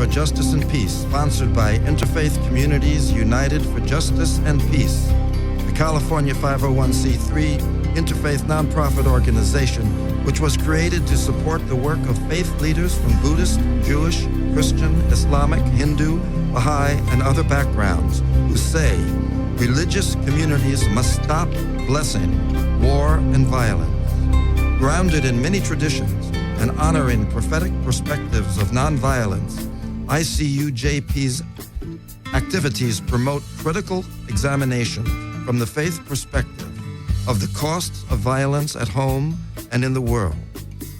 for Justice and Peace, sponsored by Interfaith Communities United for Justice and Peace, the California 501c3 interfaith nonprofit organization, which was created to support the work of faith leaders from Buddhist, Jewish, Christian, Islamic, Hindu, Baha'i, and other backgrounds who say religious communities must stop blessing war and violence. Grounded in many traditions and honoring prophetic perspectives of nonviolence, ICUJP's activities promote critical examination from the faith perspective of the costs of violence at home and in the world.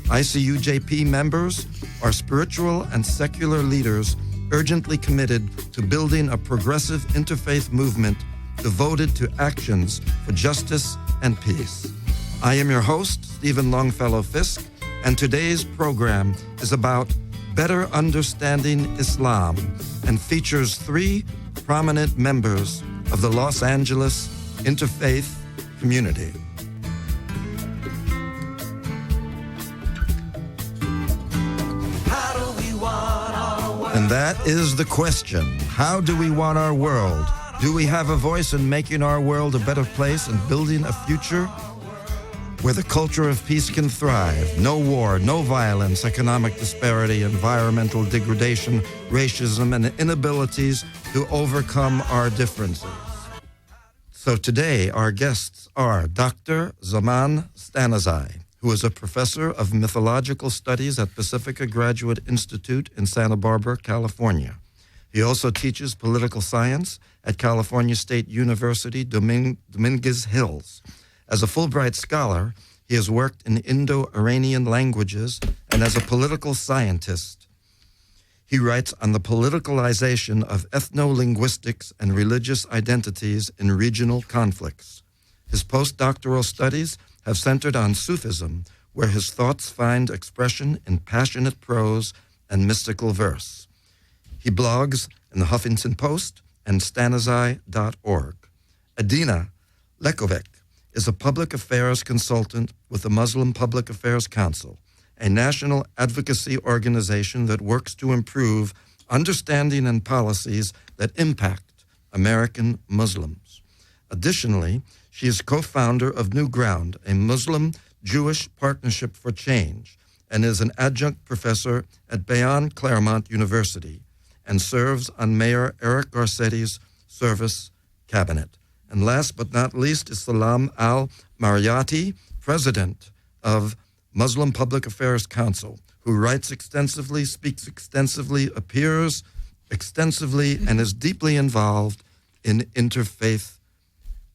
ICUJP members are spiritual and secular leaders urgently committed to building a progressive interfaith movement devoted to actions for justice and peace. I am your host, Stephen Longfellow Fisk, and today's program is about better understanding Islam and features 3 prominent members of the Los Angeles interfaith community. And that is the question. How do we want our world? Do we have a voice in making our world a better place and building a future where the culture of peace can thrive? No war, no violence, economic disparity, environmental degradation, racism, and inabilities to overcome our differences. So today, our guests are Dr. Zaman Stanizai, who is a professor of mythological studies at Pacifica Graduate Institute in Santa Barbara, California. He also teaches political science at California State University, Dominguez Hills. As a Fulbright scholar, he has worked in Indo-Iranian languages, and as a political scientist, he writes on the politicalization of ethno-linguistics and religious identities in regional conflicts. His postdoctoral studies have centered on Sufism, where his thoughts find expression in passionate prose and mystical verse. He blogs in the Huffington Post and Stanizai.org. Adina Lekovic is a public affairs consultant with the Muslim Public Affairs Council, a national advocacy organization that works to improve understanding and policies that impact American Muslims. Additionally, she is co-founder of New Ground, a Muslim-Jewish partnership for change, and is an adjunct professor at Bayonne Claremont University, and serves on Mayor Eric Garcetti's service cabinet. And last but not least is Salam al-Mariyati, president of Muslim Public Affairs Council, who writes extensively, speaks extensively, appears extensively, and is deeply involved in interfaith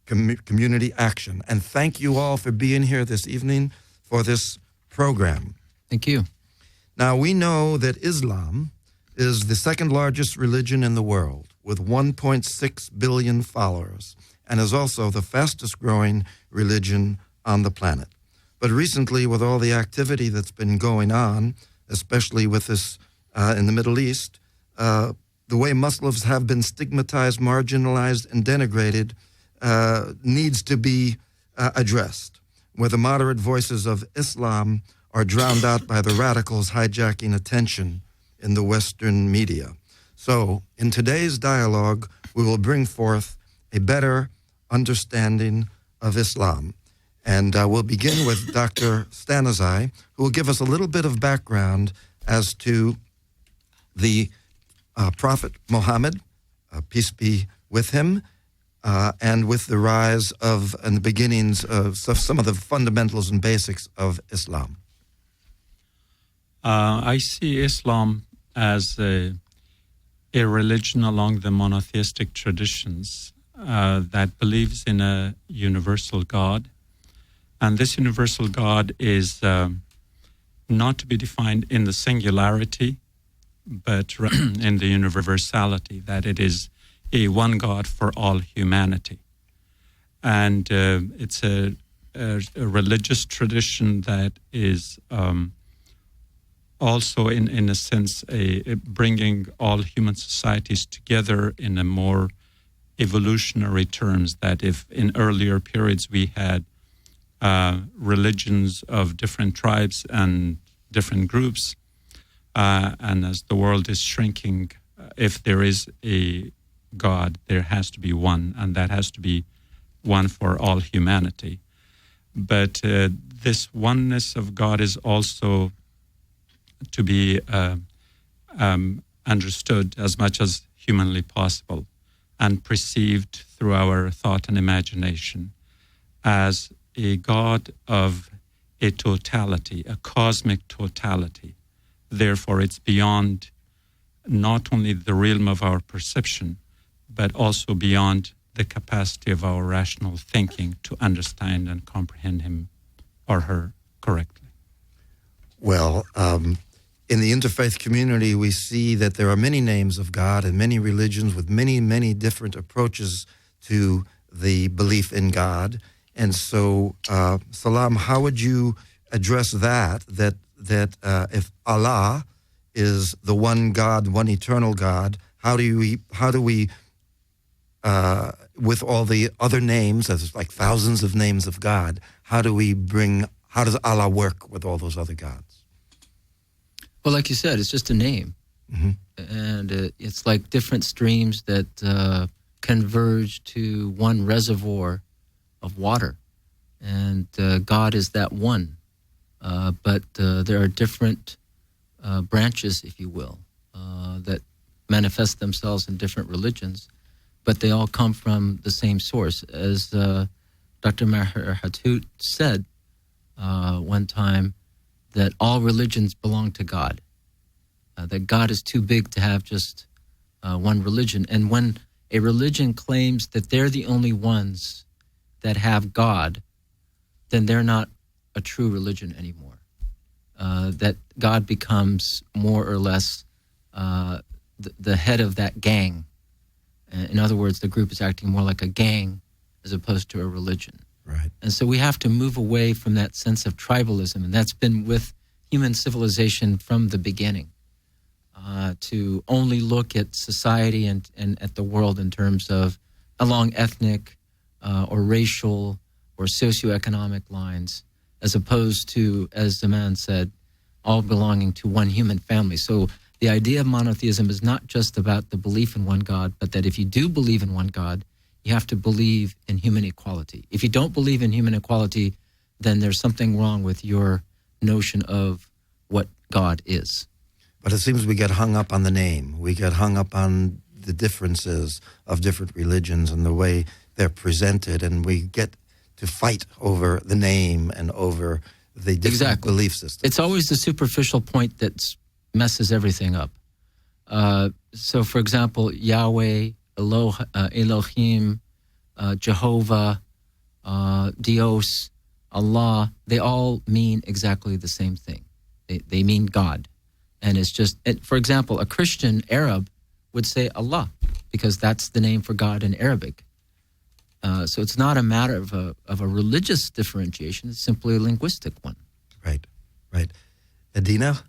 community action. And thank you all for being here this evening for this program. Thank you. Now, we know that Islam is the second largest religion in the world, with 1.6 billion followers, and is also the fastest growing religion on the planet. But recently, with all the activity that's been going on, especially with this in the Middle East, the way Muslims have been stigmatized, marginalized, and denigrated needs to be addressed, where the moderate voices of Islam are drowned out by the radicals hijacking attention in the Western media. So, in today's dialogue, we will bring forth a better understanding of Islam. And we'll begin with Dr. Stanizai, who will give us a little bit of background as to the Prophet Muhammad, peace be with him, and with the rise of and the beginnings of some of the fundamentals and basics of Islam. I see Islam as a religion along the monotheistic traditions that believes in a universal God. And this universal God is not to be defined in the singularity, but in the universality, that it is a one God for all humanity. And it's a religious tradition that is also, in a sense, bringing all human societies together in a more evolutionary terms, that if in earlier periods we had religions of different tribes and different groups, and as the world is shrinking, if there is a God, there has to be one, and that has to be one for all humanity. But this oneness of God is also to be understood as much as humanly possible and perceived through our thought and imagination as a God of a totality, a cosmic totality. Therefore, it's beyond not only the realm of our perception, but also beyond the capacity of our rational thinking to understand and comprehend him or her correctly. Well, in the interfaith community, we see that there are many names of God and many religions with many, many different approaches to the belief in God. And so, Salam, how would you address that if Allah is the one God, one eternal God, how do we with all the other names, there's like thousands of names of God, how does Allah work with all those other gods? Well, like you said, it's just a name. Mm-hmm. And it's like different streams that converge to one reservoir of water. And God is that one. But there are different branches, if you will, that manifest themselves in different religions, but they all come from the same source. As Dr. Maher Hathout said one time, that all religions belong to God, that God is too big to have just one religion. And when a religion claims that they're the only ones that have God, then they're not a true religion anymore. That God becomes more or less the head of that gang. In other words, the group is acting more like a gang as opposed to a religion. Right. And so we have to move away from that sense of tribalism, and that's been with human civilization from the beginning, to only look at society and at the world in terms of along ethnic or racial or socioeconomic lines, as opposed to, as Zaman said, all belonging to one human family. So the idea of monotheism is not just about the belief in one God, but that if you do believe in one God, you have to believe in human equality. If you don't believe in human equality, then there's something wrong with your notion of what God is. But it seems we get hung up on the name. We get hung up on the differences of different religions and the way they're presented, and we get to fight over the name and over the different belief systems. It's always the superficial point that messes everything up. So, for example, Yahweh, Elohim, Jehovah, Dios, Allah, they all mean exactly the same thing. They mean God. And it's just, for example, a Christian Arab would say Allah, because that's the name for God in Arabic. So it's not a matter of a religious differentiation, it's simply a linguistic one. Right. Adina,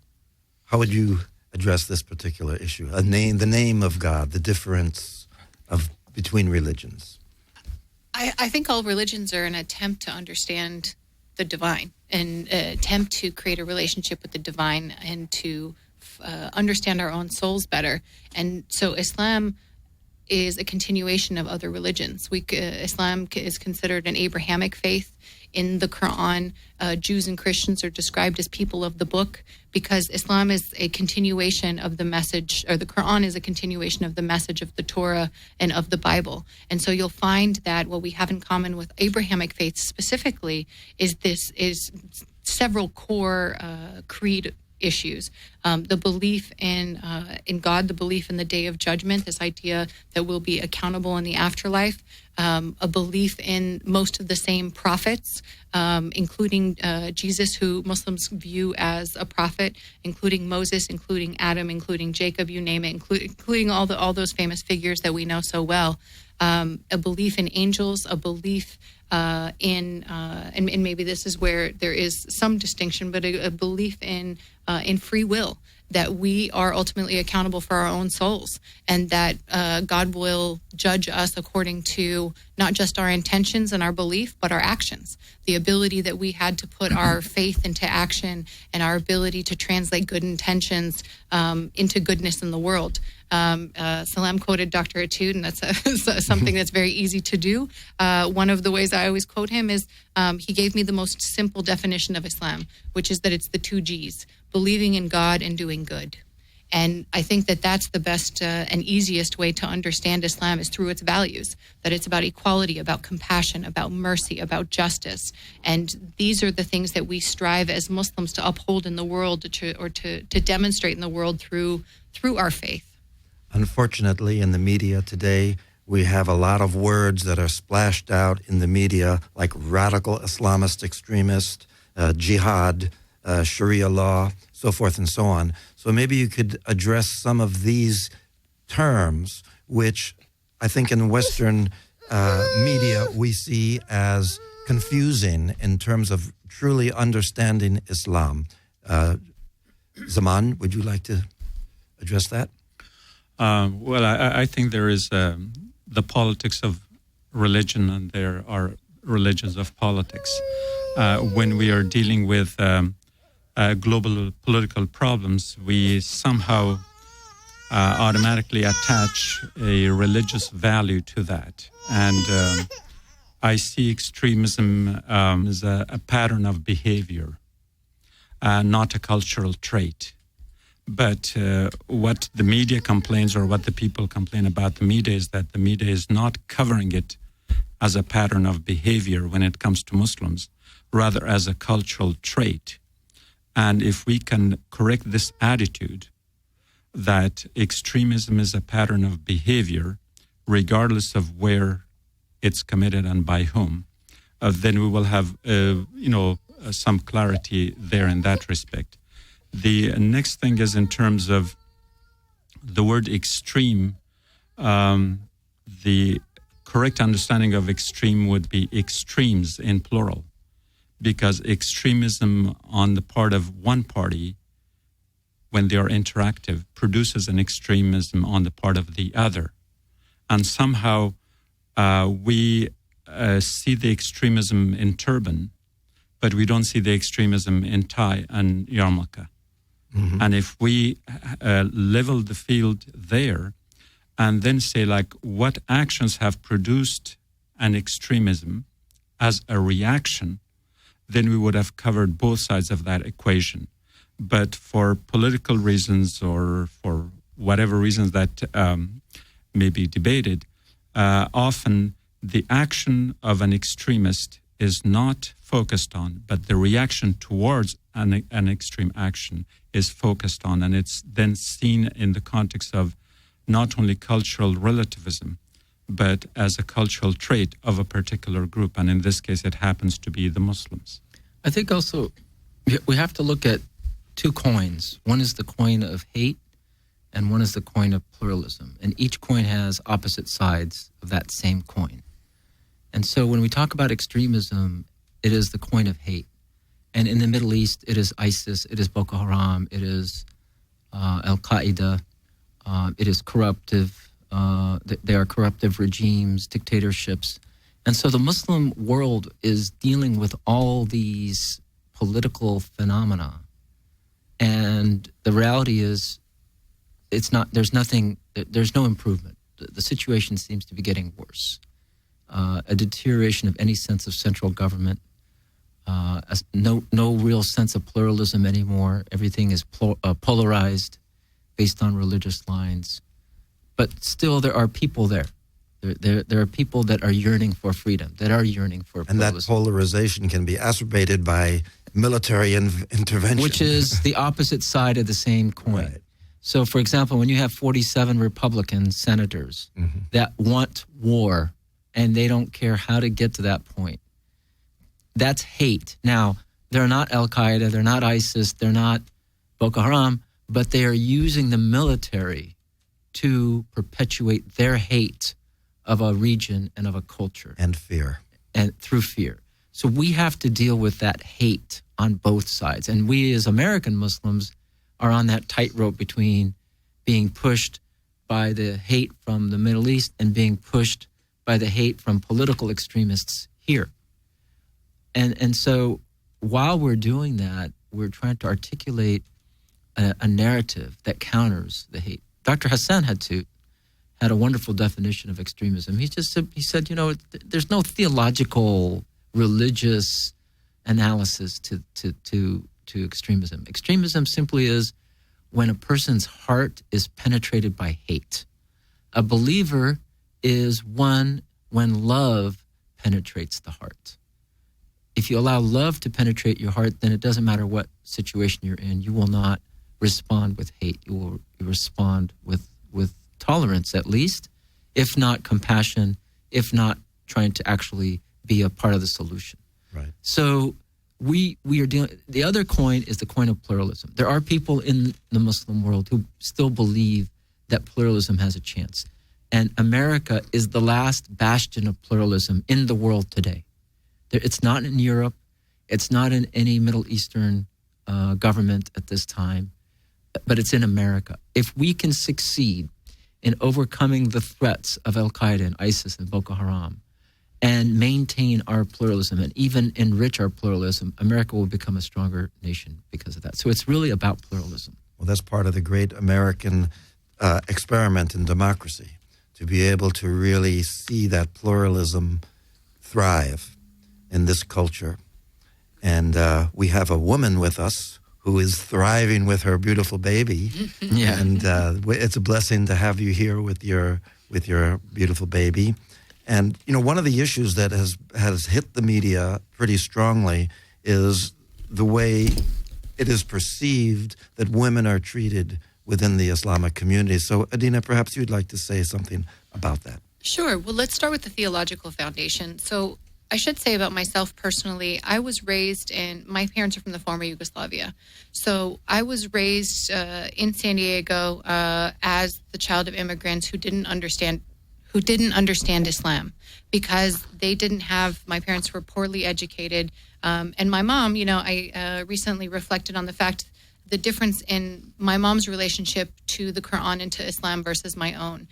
how would you address this particular issue? The name of God, the difference between religions. I think all religions are an attempt to understand the divine and attempt to create a relationship with the divine and to understand our own souls better. And so Islam is a continuation of other religions. Islam is considered an Abrahamic faith. In the Quran, Jews and Christians are described as people of the book because Islam is a continuation of the message, or the Quran is a continuation of the message of the Torah and of the Bible. And so you'll find that what we have in common with Abrahamic faith specifically is several core creed issues. The belief in God, the belief in the day of judgment, this idea that we'll be accountable in the afterlife, a belief in most of the same prophets, including Jesus, who Muslims view as a prophet, including Moses, including Adam, including Jacob, you name it, including all those famous figures that we know so well. A belief in angels, a belief and maybe this is where there is some distinction, but a belief in free will, that we are ultimately accountable for our own souls, and that God will judge us according to not just our intentions and our belief, but our actions. The ability that we had to put our faith into action, and our ability to translate good intentions into goodness in the world. Salam quoted Dr. Etude, and that's something that's very easy to do. One of the ways I always quote him is he gave me the most simple definition of Islam, which is that it's the 2 G's, believing in God and doing good. And I think that that's the best and easiest way to understand Islam is through its values, that it's about equality, about compassion, about mercy, about justice. And these are the things that we strive as Muslims to uphold in the world, to demonstrate in the world through our faith. Unfortunately, in the media today, we have a lot of words that are splashed out in the media, like radical Islamist extremist, jihad, Sharia law, so forth and so on. So maybe you could address some of these terms, which I think in Western media we see as confusing in terms of truly understanding Islam. Zaman, would you like to address that? Well, I think there is the politics of religion, and there are religions of politics. When we are dealing with global political problems, we somehow automatically attach a religious value to that. And I see extremism as a pattern of behavior, not a cultural trait. But what the media complains, or what the people complain about the media, is that the media is not covering it as a pattern of behavior when it comes to Muslims, rather as a cultural trait. And if we can correct this attitude that extremism is a pattern of behavior, regardless of where it's committed and by whom, then we will have, some clarity there in that respect. The next thing is in terms of the word extreme. The correct understanding of extreme would be extremes in plural, because extremism on the part of one party, when they are interactive, produces an extremism on the part of the other. And somehow we see the extremism in turban, but we don't see the extremism in tie and yarmulke. Mm-hmm. And if we level the field there and then say, like, what actions have produced an extremism as a reaction, then we would have covered both sides of that equation. But for political reasons, or for whatever reasons that may be debated, often the action of an extremist is not focused on, but the reaction towards an extreme action is focused on, and it's then seen in the context of not only cultural relativism, but as a cultural trait of a particular group, and in this case it happens to be the Muslims. I think also we have to look at 2 coins. One is the coin of hate, and one is the coin of pluralism, and each coin has opposite sides of that same coin. And so when we talk about extremism, it is the coin of hate. And in the Middle East, it is ISIS, it is Boko Haram, it is Al-Qaeda, it is corruptive, they are corruptive regimes, dictatorships. And so the Muslim world is dealing with all these political phenomena. And the reality is, there's no improvement. The situation seems to be getting worse. A deterioration of any sense of central government, no real sense of pluralism anymore. Everything is polarized based on religious lines. But still, there are people there. There are people that are yearning for freedom, that are yearning for pluralism. And that polarization can be exacerbated by military intervention. Which is the opposite side of the same coin. Right. So, for example, when you have 47 Republican senators that want war, and they don't care how to get to that point, that's hate. Now, they're not Al-Qaeda, they're not ISIS, they're not Boko Haram, but they are using the military to perpetuate their hate of a region and of a culture. And fear. And through fear. So we have to deal with that hate on both sides. And we as American Muslims, are on that tightrope between being pushed by the hate from the Middle East and being pushed by the hate from political extremists here. And so while we're doing that, we're trying to articulate a narrative that counters the hate. Dr. Hassan had a wonderful definition of extremism. He said, there's no theological, religious analysis to extremism. Extremism simply is when a person's heart is penetrated by hate. A believer is one when love penetrates the heart. If you allow love to penetrate your heart, then it doesn't matter what situation you're in. You will not respond with hate. You will respond with tolerance, at least, if not compassion, if not trying to actually be a part of the solution. Right. So we are dealing. The other coin is the coin of pluralism. There are people in the Muslim world who still believe that pluralism has a chance, and America is the last bastion of pluralism in the world today. It's not in Europe. It's not in any Middle Eastern government at this time, but it's in America. If we can succeed in overcoming the threats of Al-Qaeda and ISIS and Boko Haram and maintain our pluralism and even enrich our pluralism, America will become a stronger nation because of that. So it's really about pluralism. Well, that's part of the great American experiment in democracy, to be able to really see that pluralism thrive in this culture. And we have a woman with us who is thriving with her beautiful baby. Yeah. And it's a blessing to have you here with your beautiful baby. And, one of the issues that has hit the media pretty strongly is the way it is perceived that women are treated within the Islamic community. So, Adina, perhaps you'd like to say something about that. Sure. Well, let's start with the theological foundation. So I should say about myself personally, I was raised my parents are from the former Yugoslavia. So I was raised in San Diego as the child of immigrants who didn't understand Islam because they didn't have, my parents were poorly educated. And my mom, I recently reflected on the fact, the difference in my mom's relationship to the Quran and to Islam versus my own.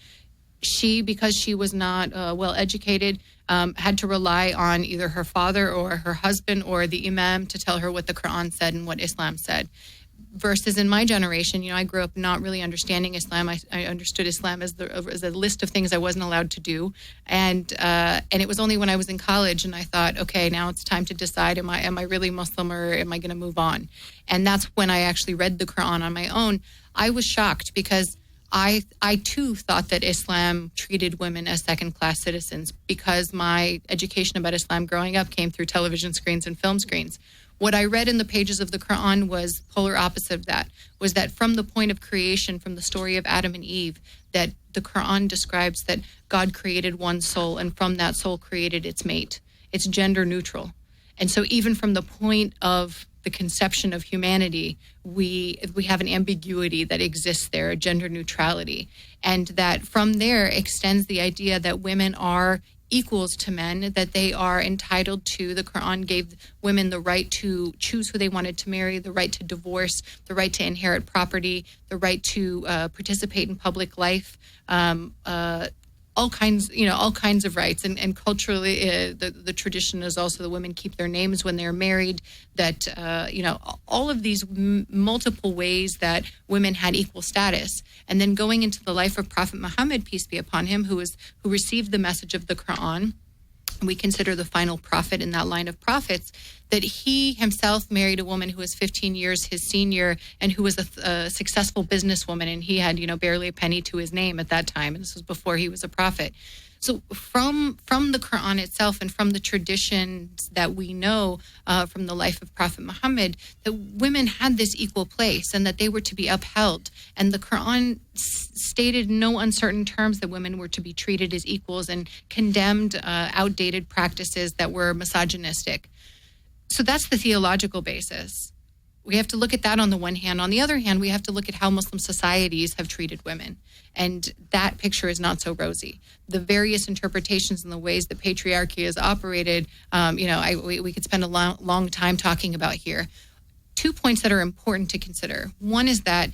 She, because she was not well educated, had to rely on either her father or her husband or the imam to tell her what the Quran said and what Islam said. Versus in my generation, I grew up not really understanding Islam. I understood Islam as a list of things I wasn't allowed to do, and it was only when I was in college and I thought, okay, now it's time to decide: am I really Muslim or am I going to move on? And that's when I actually read the Quran on my own. I was shocked because I too thought that Islam treated women as second-class citizens because my education about Islam growing up came through television screens and film screens. What I read in the pages of the Quran was polar opposite of that, was that from the point of creation, from the story of Adam and Eve, that the Quran describes that God created one soul and from that soul created its mate. It's gender neutral. And so even from the point of the conception of humanity, we have an ambiguity that exists there, a gender neutrality. And that from there extends the idea that women are equals to men, that they are entitled to, the Quran gave women the right to choose who they wanted to marry, the right to divorce, the right to inherit property, the right to participate in public life, all kinds of rights. And culturally, the tradition is also the women keep their names when they're married, that, all of these multiple ways that women had equal status. And then going into the life of Prophet Muhammad, peace be upon him, who received the message of the Quran, we consider the final prophet in that line of prophets, that he himself married a woman who was 15 years his senior and who was a successful businesswoman, and he had, barely a penny to his name at that time, and this was before he was a prophet. So from the Quran itself and from the traditions that we know from the life of Prophet Muhammad, that women had this equal place and that they were to be upheld. And the Quran stated in no uncertain terms that women were to be treated as equals and condemned outdated practices that were misogynistic. So that's the theological basis. We have to look at that on the one hand. On the other hand, we have to look at how Muslim societies have treated women. And that picture is not so rosy. The various interpretations and the ways that patriarchy has operated, we could spend a long time talking about here. two points that are important to consider. One is that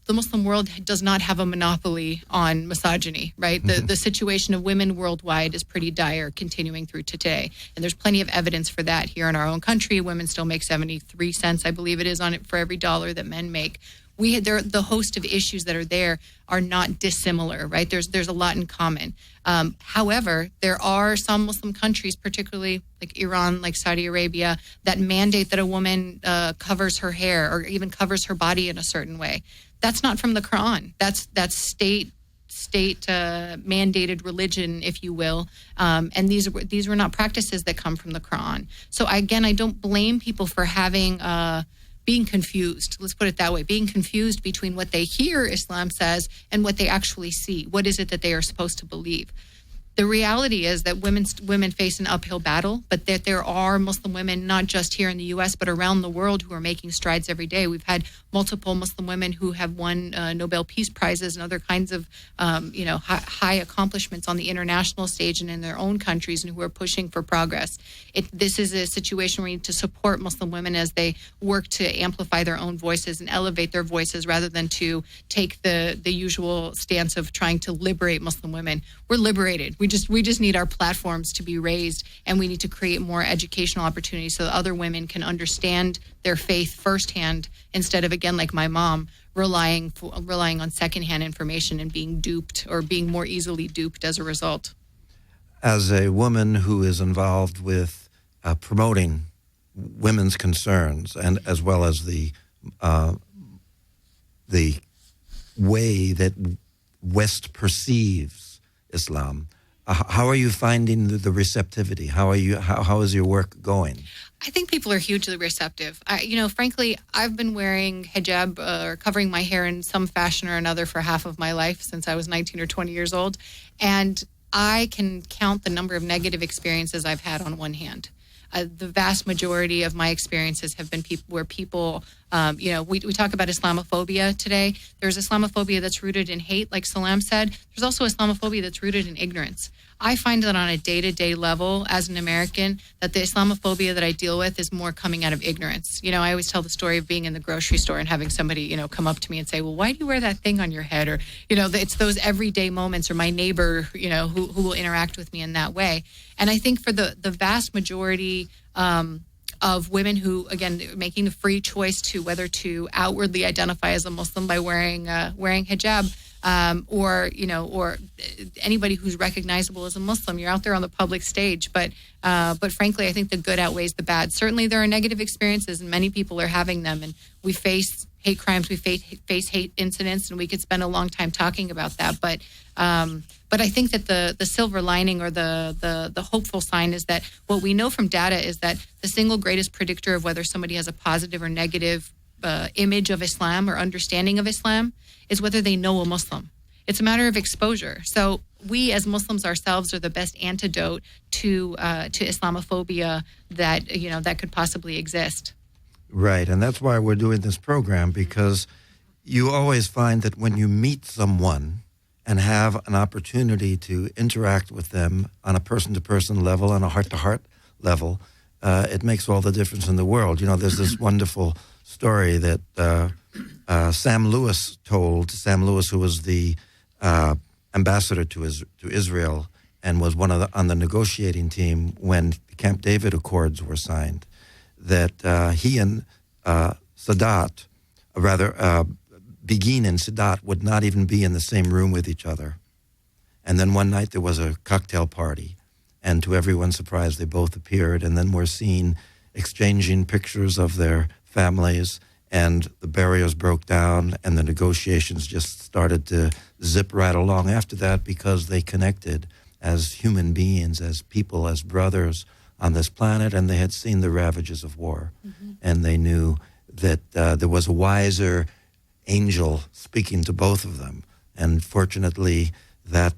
the Muslim world does not have a monopoly on misogyny, right? The situation of women worldwide is pretty dire, continuing through to today. And there's plenty of evidence for that here in our own country. Women still make 73 cents, I believe it is, on it for every dollar that men make. The host of issues that are there are not dissimilar, right? There's a lot in common. However, there are some Muslim countries, particularly like Iran, like Saudi Arabia, that mandate that a woman covers her hair or even covers her body in a certain way. That's not from the Quran. That's state mandated religion, if you will. And these were not practices that come from the Quran. So again, I don't blame people for having being confused. Let's put it that way. Being confused between what they hear Islam says and what they actually see. What is it that they are supposed to believe? The reality is that women face an uphill battle, but that there are Muslim women, not just here in the U.S., but around the world, who are making strides every day. We've had multiple Muslim women who have won Nobel Peace Prizes and other kinds of, high accomplishments on the international stage and in their own countries, and who are pushing for progress. This is a situation where we need to support Muslim women as they work to amplify their own voices and elevate their voices, rather than to take the usual stance of trying to liberate Muslim women. We're liberated. We just need our platforms to be raised, and we need to create more educational opportunities so that other women can understand their faith firsthand, instead of, again, like my mom, relying on secondhand information and being duped, or being more easily duped as a result. As a woman who is involved with promoting women's concerns, and as well as the way that West perceives Islam, how are you finding the receptivity? How is your work going? I think people are hugely receptive. Frankly, I've been wearing hijab or covering my hair in some fashion or another for half of my life, since I was 19 or 20 years old. And I can count the number of negative experiences I've had on one hand. The vast majority of my experiences have been where people, we talk about Islamophobia today. There's Islamophobia that's rooted in hate, like Salam said. There's also Islamophobia that's rooted in ignorance. I find that on a day-to-day level, as an American, that the Islamophobia that I deal with is more coming out of ignorance. I always tell the story of being in the grocery store and having somebody, come up to me and say, well, why do you wear that thing on your head? Or, it's those everyday moments, or my neighbor, who will interact with me in that way. And I think for the vast majority of women who, again, making the free choice to whether to outwardly identify as a Muslim by wearing hijab, or anybody who's recognizable as a Muslim, you're out there on the public stage. But frankly, I think the good outweighs the bad. Certainly, there are negative experiences, and many people are having them. And we face hate crimes, we face hate incidents, and we could spend a long time talking about that. But I think that the silver lining, or the hopeful sign, is that what we know from data is that the single greatest predictor of whether somebody has a positive or negative image of Islam or understanding of Islam is whether they know a Muslim. It's a matter of exposure. So we as Muslims ourselves are the best antidote to Islamophobia that could possibly exist. Right, and that's why we're doing this program, because you always find that when you meet someone and have an opportunity to interact with them on a person-to-person level, on a heart-to-heart level, it makes all the difference in the world. There's this wonderful story that Sam Lewis told. Sam Lewis, who was the ambassador to Israel and was on the negotiating team when the Camp David Accords were signed, that he and Sadat, Begin and Sadat, would not even be in the same room with each other. And then one night there was a cocktail party, and to everyone's surprise, they both appeared, and then were seen exchanging pictures of their families, and the barriers broke down, and the negotiations just started to zip right along after that, because they connected as human beings, as people, as brothers on this planet, and they had seen the ravages of war. Mm-hmm. And they knew that there was a wiser angel speaking to both of them. And fortunately, that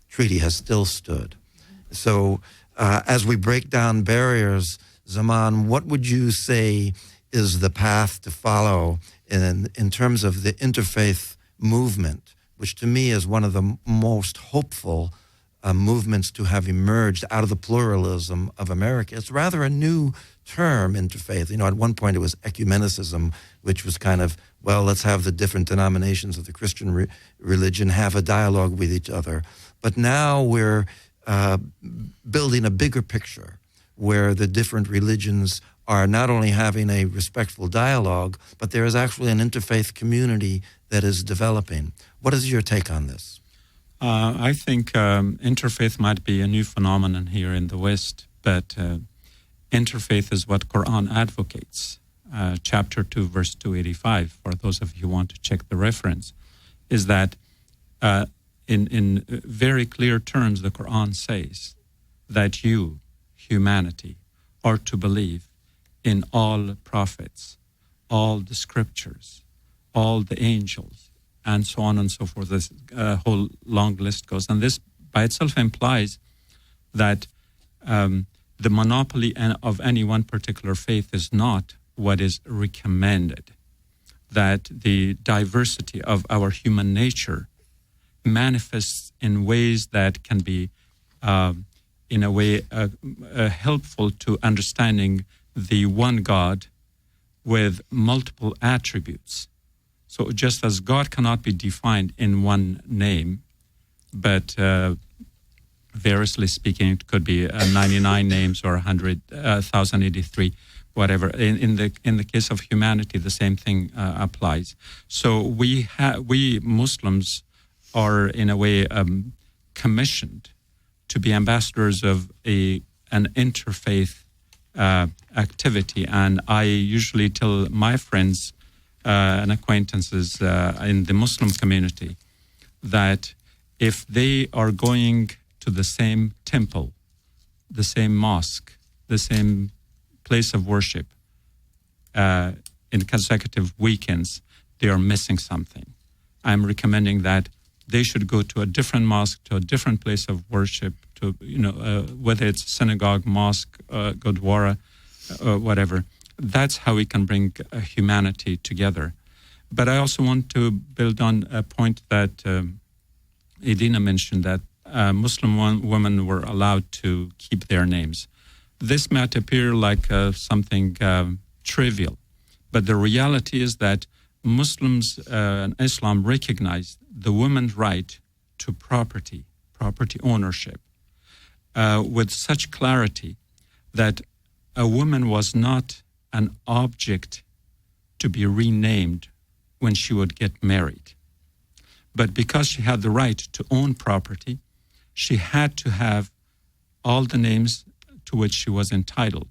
treaty has still stood. Mm-hmm. So as we break down barriers, Zaman, what would you say is the path to follow in terms of the interfaith movement, which to me is one of the most hopeful movements to have emerged out of the pluralism of America? It's rather a new term interfaith. At one point it was ecumenicism, which was kind of, well, let's have the different denominations of the Christian religion have a dialogue with each other. But now we're building a bigger picture where the different religions are not only having a respectful dialogue, but there is actually an interfaith community that is developing. What is your take on this? I think interfaith might be a new phenomenon here in the West, but interfaith is what Quran advocates. Chapter 2, verse 285, for those of you who want to check the reference, is that in very clear terms, the Quran says that you, humanity, are to believe in all prophets, all the scriptures, all the angels, and so on and so forth. This whole long list goes. And this by itself implies that the monopoly of any one particular faith is not what is recommended, that the diversity of our human nature manifests in ways that can be, in a way, helpful to understanding the one God with multiple attributes. So just as God cannot be defined in one name, but variously speaking, it could be 99 names or 1,083, whatever. In the case of humanity, the same thing applies. So we Muslims are in a way commissioned to be ambassadors of an interfaith activity, and I usually tell my friends and acquaintances in the Muslim community that if they are going to the same temple, the same mosque, the same place of worship in consecutive weekends, they are missing something. I'm recommending that they should go to a different mosque, to a different place of worship, to whether it's synagogue, mosque, gurdwara, whatever. That's how we can bring humanity together. But I also want to build on a point that Edina mentioned, that Muslim women were allowed to keep their names. This might appear like something trivial, but the reality is that Muslims and Islam recognize the woman's right to property ownership, with such clarity that a woman was not an object to be renamed when she would get married. But because she had the right to own property, she had to have all the names to which she was entitled.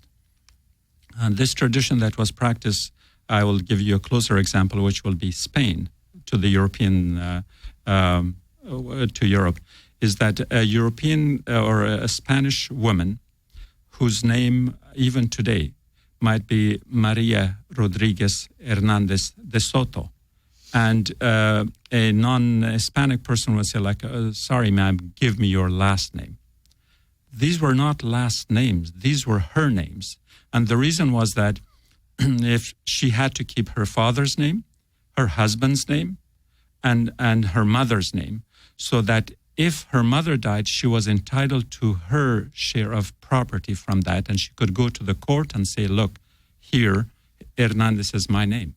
And this tradition that was practiced, I will give you a closer example, which will be Spain, to the European, to Europe, is that a European or a Spanish woman whose name even today might be Maria Rodriguez Hernandez de Soto. And a non-Hispanic person would say, like, sorry, ma'am, give me your last name. These were not last names. These were her names. And the reason was that if she had to keep her father's name, her husband's name, and her mother's name, so that if her mother died, she was entitled to her share of property from that, and she could go to the court and say, look, here, Hernandez is my name.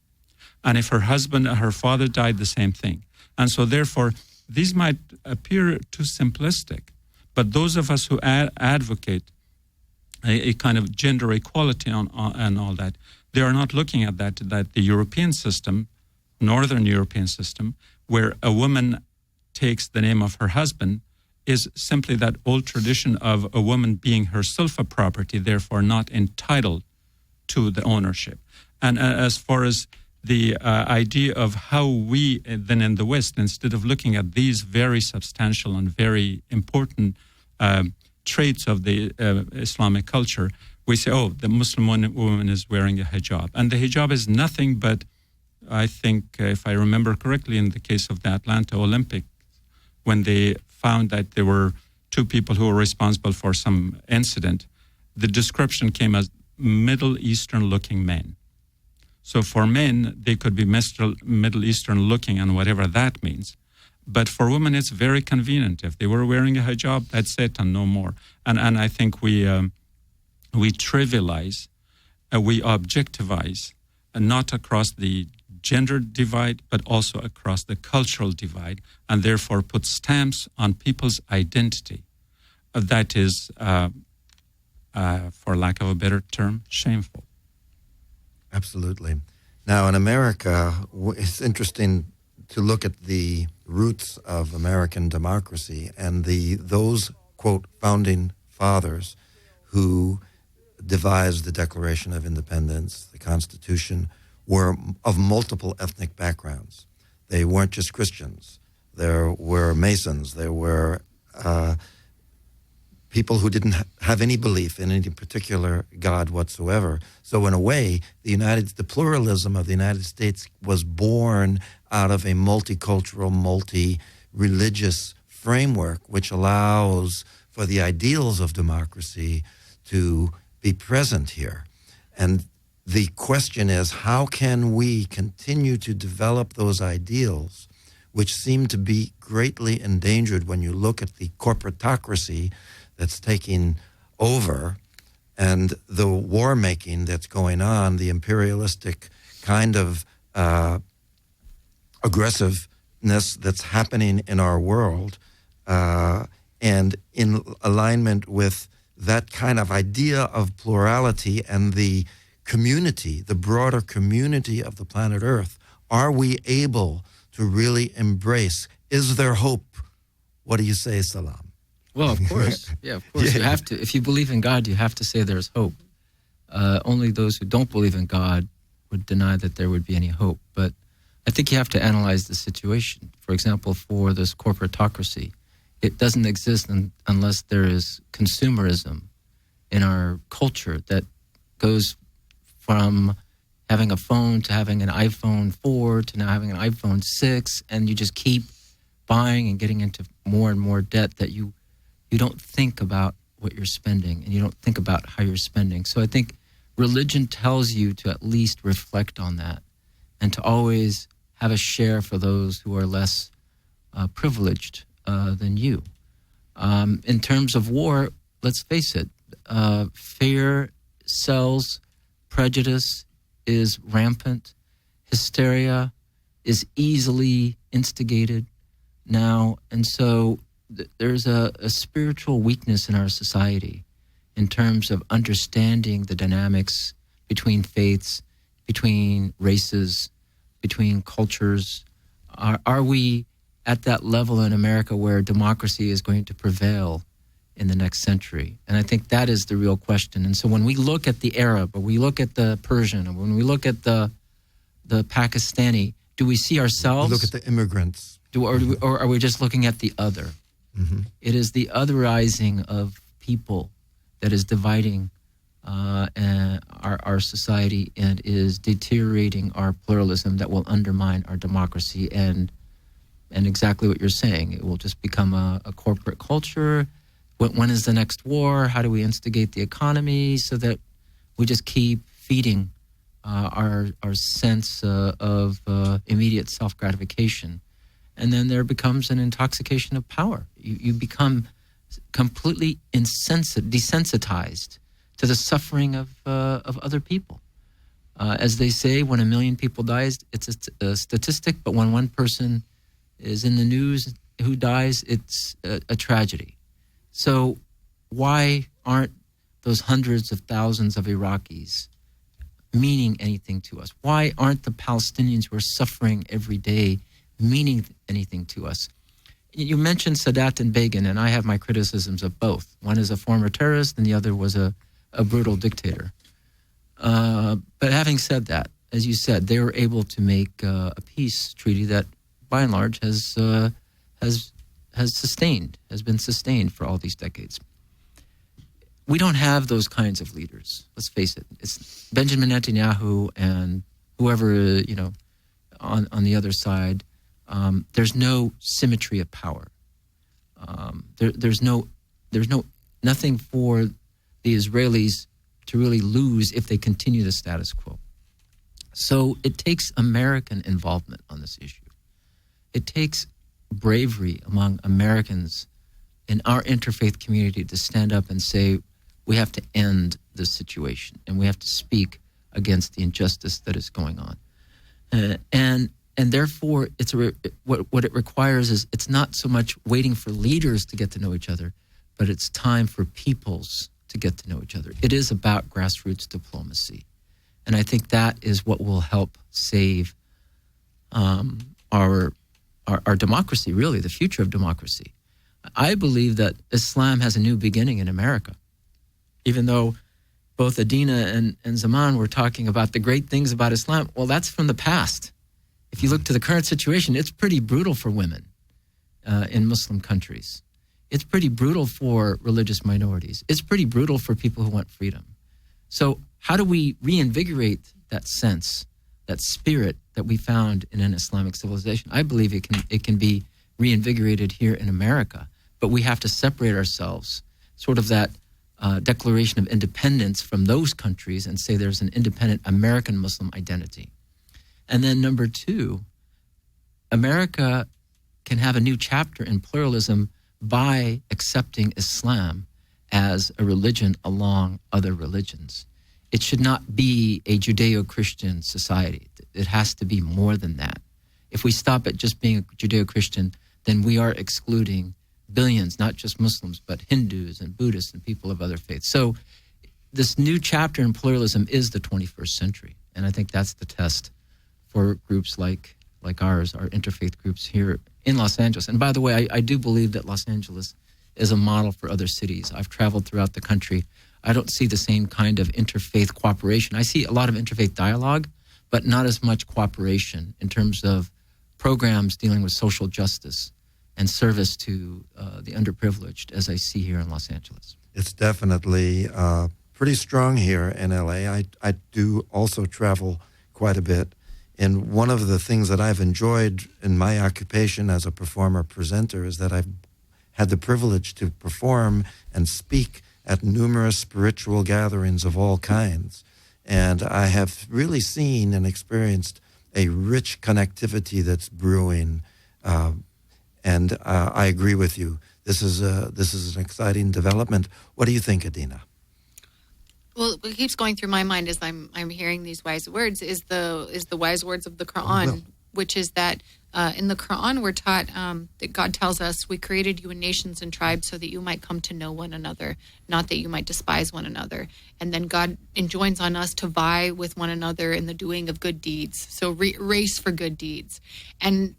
And if her husband or her father died, the same thing. And so therefore, these might appear too simplistic, but those of us who advocate a kind of gender equality and all that, they are not looking at that the European system, Northern European system, where a woman takes the name of her husband, is simply that old tradition of a woman being herself a property, therefore not entitled to the ownership. And as far as the idea of how we then in the West, instead of looking at these very substantial and very important traits of the Islamic culture, we say, oh, the Muslim woman is wearing a hijab. And the hijab is nothing but, I think, if I remember correctly, in the case of the Atlanta Olympics, when they found that there were two people who were responsible for some incident, the description came as Middle Eastern-looking men. So for men, they could be Middle Eastern-looking and whatever that means. But for women, it's very convenient. If they were wearing a hijab, that's it and no more. And I think we trivialize we objectivize, not across the gender divide, but also across the cultural divide, and therefore put stamps on people's identity. That is, for lack of a better term, shameful. Absolutely. Now, in America, it's interesting to look at the roots of American democracy and those, quote, founding fathers who devised the Declaration of Independence, the Constitution, were of multiple ethnic backgrounds. They weren't just Christians. There were Masons. There were people who didn't have any belief in any particular God whatsoever. So in a way, the pluralism of the United States was born out of a multicultural, multi-religious framework, which allows for the ideals of democracy to be present here. And the question is, how can we continue to develop those ideals, which seem to be greatly endangered when you look at the corporatocracy that's taking over and the war making that's going on, the imperialistic kind of aggressiveness that's happening in our world, and in alignment with that kind of idea of plurality and the community, the broader community of the planet Earth. Are we able to really embrace? Is there hope? What do you say, Salam? Well, of course. Yeah, of course. Yeah. You have to. If you believe in God, you have to say there's hope. Only those who don't believe in God would deny that there would be any hope. But I think you have to analyze the situation. For example, for this corporatocracy, it doesn't exist unless there is consumerism in our culture that goes from having a phone to having an iPhone 4 to now having an iPhone 6, and you just keep buying and getting into more and more debt that you don't think about what you're spending, and you don't think about how you're spending. So I think religion tells you to at least reflect on that and to always have a share for those who are less privileged than you. In terms of war, let's face it, fear sells, prejudice is rampant, hysteria is easily instigated now, and so there's a spiritual weakness in our society in terms of understanding the dynamics between faiths, between races, between cultures. Are we at that level in America where democracy is going to prevail in the next century? And I think that is the real question. And so when we look at the Arab, or we look at the Persian, or when we look at the Pakistani, do we see ourselves? Look at the immigrants. Or are we just looking at the other? Mm-hmm. It is the otherizing of people that is dividing our society and is deteriorating our pluralism, that will undermine our democracy and exactly what you're saying. It will just become a corporate culture. When is the next war? How do we instigate the economy so that we just keep feeding our sense of immediate self-gratification? And then there becomes an intoxication of power. You become completely desensitized to the suffering of other people. As they say, when 1 million people dies, it's a statistic, but when one person is in the news who dies, it's a tragedy. So why aren't those hundreds of thousands of Iraqis meaning anything to us? Why aren't the Palestinians who are suffering every day meaning anything to us? You mentioned Sadat and Begin, and I have my criticisms of both. One is a former terrorist, and the other was a brutal dictator. But having said that, as you said, they were able to make a peace treaty that, by and large, has been sustained for all these decades. We don't have those kinds of leaders. Let's face it. It's Benjamin Netanyahu and whoever on the other side. There's no symmetry of power. There's nothing for the Israelis to really lose if they continue the status quo. So it takes American involvement on this issue. It takes bravery among Americans in our interfaith community to stand up and say, we have to end this situation, and we have to speak against the injustice that is going on. And therefore, what it requires is it's not so much waiting for leaders to get to know each other, but it's time for peoples to get to know each other. It is about grassroots diplomacy. And I think that is what will help save our democracy, really, the future of democracy. I believe that Islam has a new beginning in America, even though both Adina and Zaman were talking about the great things about Islam. Well, that's from the past. If you look to the current situation, it's pretty brutal for women in Muslim countries. It's pretty brutal for religious minorities. It's pretty brutal for people who want freedom. So how do we reinvigorate that sense, that spirit that we found in an Islamic civilization? I believe it can be reinvigorated here in America, but we have to separate ourselves, sort of that declaration of independence from those countries, and say there's an independent American Muslim identity. And then number two, America can have a new chapter in pluralism by accepting Islam as a religion along other religions. It should not be a Judeo-Christian society. It has to be more than that. If we stop at just being a Judeo-Christian, then we are excluding billions, not just Muslims, but Hindus and Buddhists and people of other faiths. So this new chapter in pluralism is the 21st century. And I think that's the test for groups like ours, our interfaith groups here in Los Angeles. And by the way, I do believe that Los Angeles is a model for other cities. I've traveled throughout the country. I don't see the same kind of interfaith cooperation. I see a lot of interfaith dialogue, but not as much cooperation in terms of programs dealing with social justice and service to the underprivileged as I see here in Los Angeles. It's definitely pretty strong here in LA. I do also travel quite a bit. And one of the things that I've enjoyed in my occupation as a performer-presenter is that I've had the privilege to perform and speak at numerous spiritual gatherings of all kinds. And I have really seen and experienced a rich connectivity that's brewing. And I agree with you. This is an exciting development. What do you think, Adina? Well, what keeps going through my mind as I'm hearing these wise words is the wise words of the Quran, which is that in the Quran we're taught that God tells us, we created you in nations and tribes so that you might come to know one another, not that you might despise one another. And then God enjoins on us to vie with one another in the doing of good deeds. So race for good deeds. And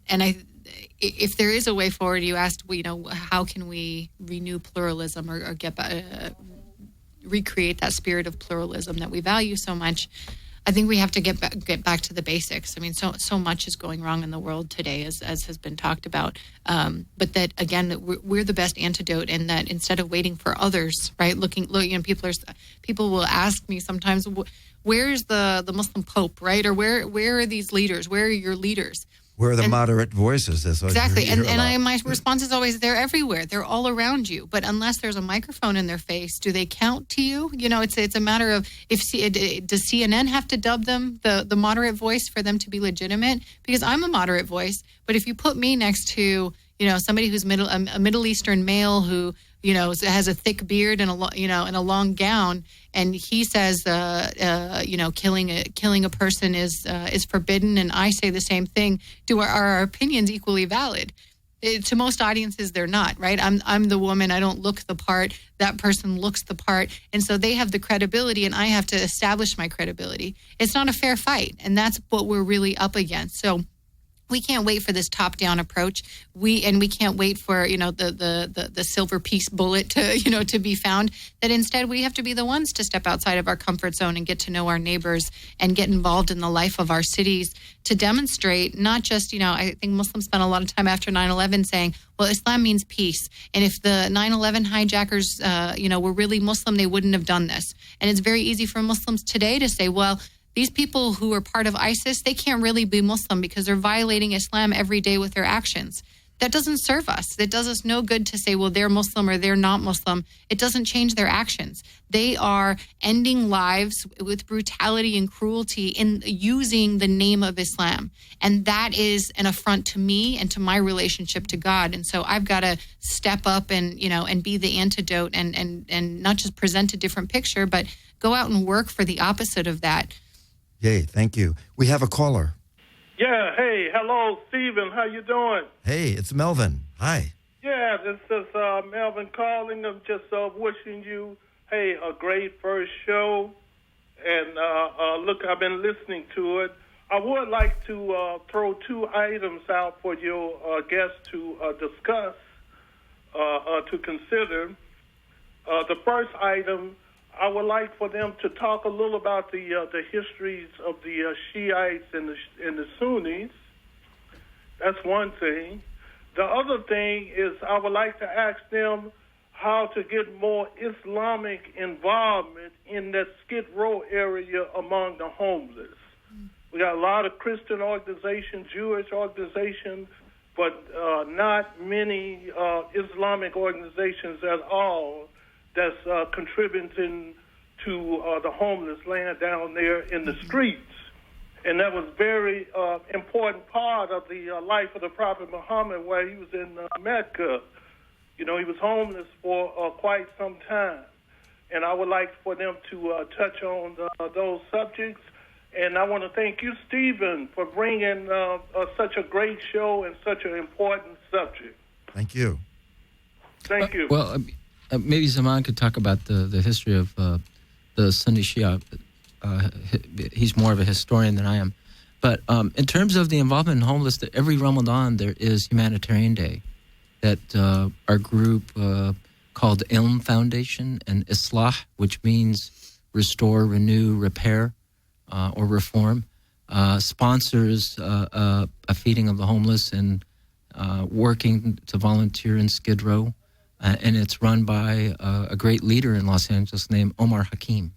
if there is a way forward, you asked, how can we renew pluralism or get recreate that spirit of pluralism that we value so much? I think we have to get back to the basics. I mean, so much is going wrong in the world today, as has been talked about. But that again, that we're the best antidote, and that instead of waiting for others, right? Looking, people will ask me sometimes, where's the Muslim Pope, right? Or where are these leaders? Where are your leaders? Where are the moderate voices? Exactly. My response is always, they're everywhere. They're all around you. But unless there's a microphone in their face, do they count to you? It's a matter of, does CNN have to dub them the moderate voice for them to be legitimate? Because I'm a moderate voice. But if you put me next to, somebody who's a Middle Eastern male who, has a thick beard and a long gown, and he says, killing a person is forbidden, and I say the same thing, are our opinions equally valid? To most audiences, they're not, right? I'm the woman. I don't look the part. That person looks the part, and so they have the credibility, and I have to establish my credibility. It's not a fair fight, and that's what we're really up against. So we can't wait for this top-down approach. We can't wait for the silver piece bullet to be found. That instead we have to be the ones to step outside of our comfort zone and get to know our neighbors and get involved in the life of our cities to demonstrate not just I think Muslims spent a lot of time after 9/11 saying, well, Islam means peace, and if the 9/11 hijackers were really Muslim, they wouldn't have done this. And it's very easy for Muslims today to say, well, these people who are part of ISIS, they can't really be Muslim because they're violating Islam every day with their actions. that doesn't serve us. It does us no good to say, well, they're Muslim or they're not Muslim. It doesn't change their actions. They are ending lives with brutality and cruelty in using the name of Islam. And that is an affront to me and to my relationship to God. And so I've got to step up and, and be the antidote and not just present a different picture, but go out and work for the opposite of that. Yay, thank you. We have a caller. Yeah, hey, hello, Stephen. How you doing? Hey, it's Melvin. Hi. Yeah, this is Melvin calling. I'm just wishing you, hey, a great first show. And look, I've been listening to it. I would like to throw two items out for your guests to discuss, to consider. The first item, I would like for them to talk a little about the histories of the Shiites and the Sunnis. That's one thing. The other thing is I would like to ask them how to get more Islamic involvement in that Skid Row area among the homeless. We got a lot of Christian organizations, Jewish organizations, but not many Islamic organizations at all that's contributing to the homeless laying down there in the streets. And that was very important part of the life of the Prophet Muhammad, where he was in Mecca. He was homeless for quite some time. And I would like for them to touch on those subjects. And I want to thank you, Stephen, for bringing such a great show and such an important subject. Thank you. Thank you. Well, maybe Zaman could talk about the history of the Sunni Shia. He's more of a historian than I am. But in terms of the involvement in homeless, every Ramadan there is Humanitarian Day that our group called Ilm Foundation and Islah, which means restore, renew, repair, or reform, sponsors a feeding of the homeless and working to volunteer in Skid Row. And it's run by a great leader in Los Angeles named Omar Hakim.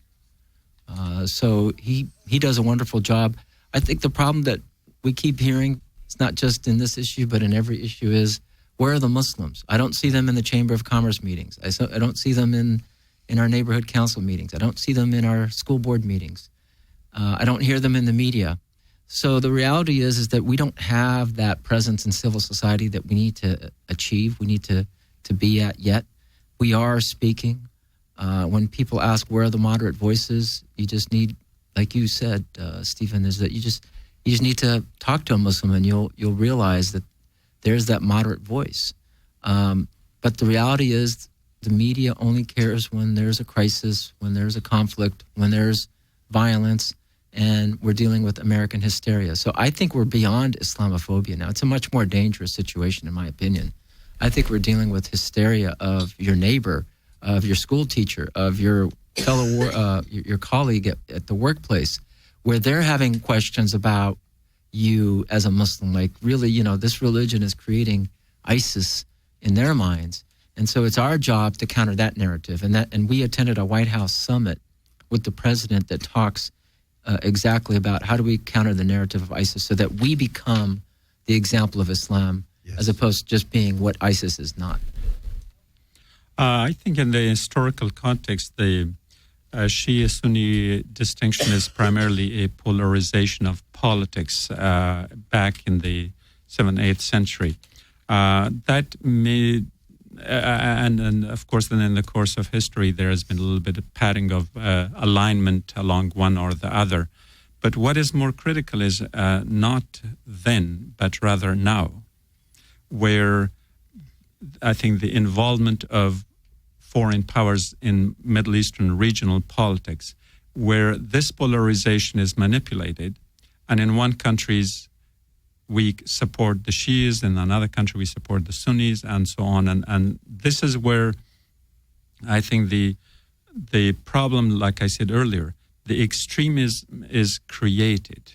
So he does a wonderful job. I think the problem that we keep hearing, it's not just in this issue, but in every issue, is where are the Muslims? I don't see them in the Chamber of Commerce meetings. I don't see them in our neighborhood council meetings. I don't see them in our school board meetings. I don't hear them in the media. So the reality is that we don't have that presence in civil society that we need to achieve, we need to be at yet. We are speaking. When people ask where are the moderate voices, you just need, like you said, Stephen, is that you just need to talk to a Muslim and you'll realize that there's that moderate voice. But the reality is the media only cares when there's a crisis, when there's a conflict, when there's violence, and we're dealing with American hysteria. So I think we're beyond Islamophobia now. It's a much more dangerous situation, in my opinion. I think we're dealing with hysteria of your neighbor, of your school teacher, of your fellow your colleague at the workplace, where they're having questions about you as a Muslim. Like, really, this religion is creating ISIS in their minds. And so it's our job to counter that narrative. And we attended a White House summit with the president that talks exactly about how do we counter the narrative of ISIS so that we become the example of Islam, yes, as opposed to just being what ISIS is not. I think in the historical context, the Shia-Sunni distinction is primarily a polarization of politics back in the 7th, 8th century. That made, and of course, then in the course of history, there has been a little bit of padding of alignment along one or the other. But what is more critical is not then, but rather now, where I think the involvement of foreign powers in Middle Eastern regional politics, where this polarization is manipulated, and in one countries we support the Shias, in another country we support the Sunnis, and so on. And this is where I think the problem, like I said earlier, the extremism is created.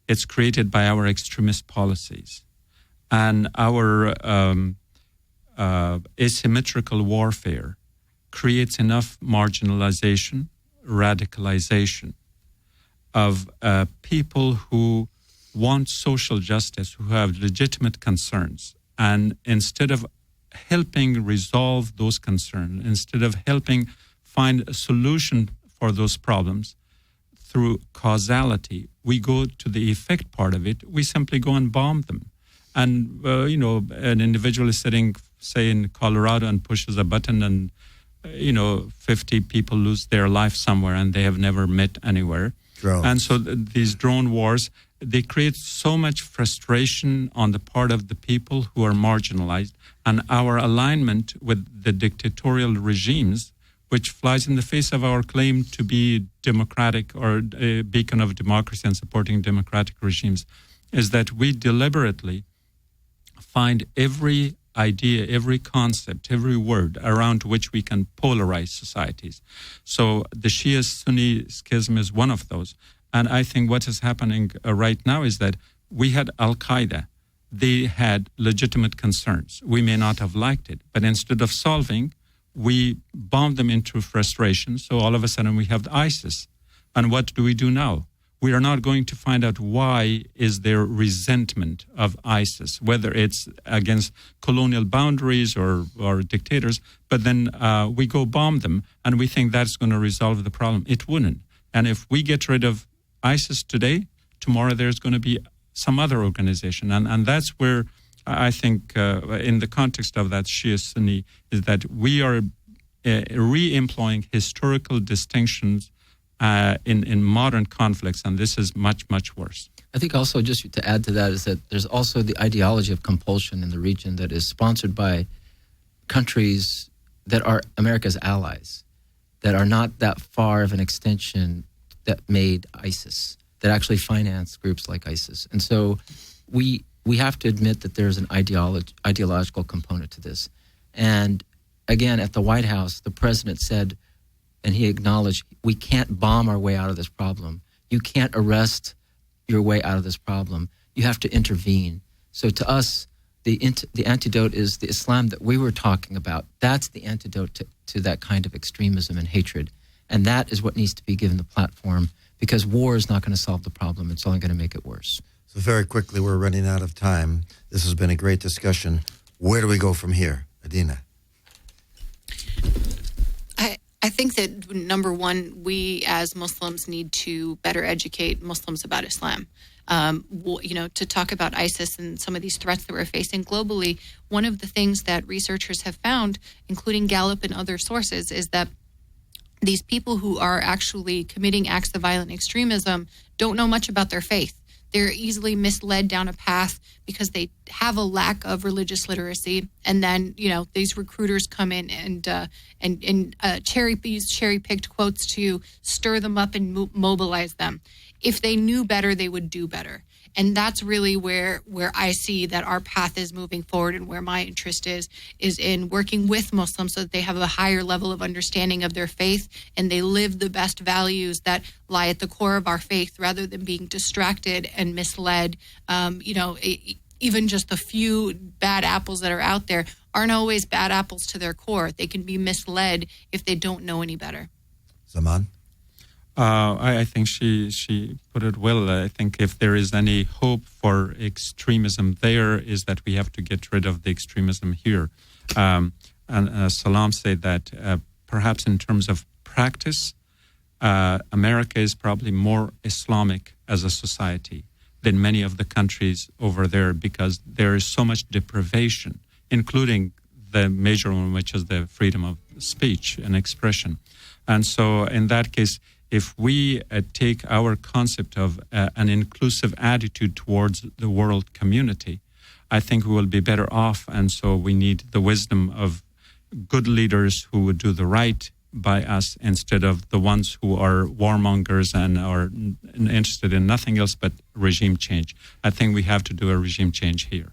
It's created by our extremist policies. And our asymmetrical warfare creates enough marginalization, radicalization of people who want social justice, who have legitimate concerns And instead of helping resolve those concerns, instead of helping find a solution for those problems through causality, we go to the effect part of it. We simply go and bomb them. And, an individual is sitting, say, in Colorado and pushes a button and, 50 people lose their life somewhere and they have never met anywhere. Drones. And so these drone wars, they create so much frustration on the part of the people who are marginalized, and our alignment with the dictatorial regimes, which flies in the face of our claim to be democratic or a beacon of democracy and supporting democratic regimes, is that we deliberately find every idea, every concept, every word around which we can polarize societies. So the Shia-Sunni schism is one of those. And I think what is happening right now is that we had Al-Qaeda. They had legitimate concerns. We may not have liked it, but instead of solving, we bombed them into frustration. So all of a sudden we have ISIS. And what do we do now? We are not going to find out why is there resentment of ISIS, whether it's against colonial boundaries or dictators, but then we go bomb them and we think that's going to resolve the problem. It wouldn't. And if we get rid of ISIS today, tomorrow there's going to be some other organization. And that's where I think in the context of that Shia-Sunni is that we are re-employing historical distinctions in modern conflicts, and this is much, much worse. I think also just to add to that is that there's also the ideology of compulsion in the region that is sponsored by countries that are America's allies, that are not that far of an extension that made ISIS, that actually finance groups like ISIS. And so we have to admit that there's an ideological component to this. And again, at the White House, the president said, and he acknowledged, we can't bomb our way out of this problem. You can't arrest your way out of this problem. You have to intervene. So to us, the antidote is the Islam that we were talking about. That's the antidote to that kind of extremism and hatred. And that is what needs to be given the platform, because war is not going to solve the problem. It's only going to make it worse. So very quickly, we're running out of time. This has been a great discussion. Where do we go from here? Adina. I think that, number one, we as Muslims need to better educate Muslims about Islam. To talk about ISIS and some of these threats that we're facing globally, one of the things that researchers have found, including Gallup and other sources, is that these people who are actually committing acts of violent extremism don't know much about their faith. They're easily misled down a path because they have a lack of religious literacy, and then these recruiters come in and cherry-picked quotes to stir them up and mobilize them. If they knew better, they would do better. And that's really where I see that our path is moving forward, and where my interest is in working with Muslims so that they have a higher level of understanding of their faith and they live the best values that lie at the core of our faith, rather than being distracted and misled. Even just the few bad apples that are out there aren't always bad apples to their core. They can be misled if they don't know any better. Zaman? I think she put it well. I think if there is any hope for extremism there, is that we have to get rid of the extremism here. And Salam said that perhaps in terms of practice, America is probably more Islamic as a society than many of the countries over there, because there is so much deprivation, including the major one, which is the freedom of speech and expression. And so in that case, if we take our concept of an inclusive attitude towards the world community, I think we will be better off. And so we need the wisdom of good leaders who would do the right by us, instead of the ones who are warmongers and are interested in nothing else but regime change. I think we have to do a regime change here.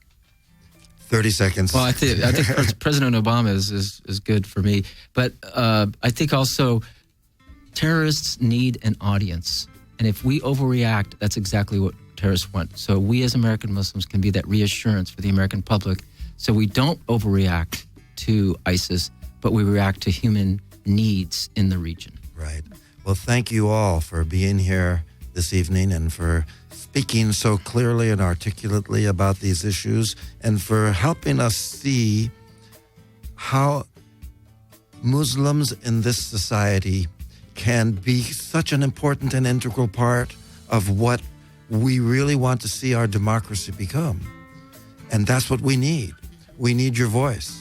30 seconds. Well, I think President Obama is good for me. But I think also terrorists need an audience. And if we overreact, that's exactly what terrorists want. So we as American Muslims can be that reassurance for the American public, so we don't overreact to ISIS, but we react to human needs in the region. Right. Well, thank you all for being here this evening and for speaking so clearly and articulately about these issues and for helping us see how Muslims in this society can be such an important and integral part of what we really want to see our democracy become. And that's what we need. We need your voice.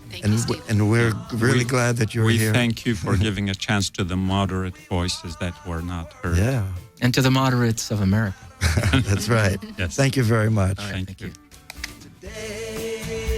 Thank you, Steve. And we're really glad that you're here. We thank you for giving a chance to the moderate voices that were not heard. Yeah, And to the moderates of America. that's right. Yes. Thank you very much. All right, Thank thank you. you.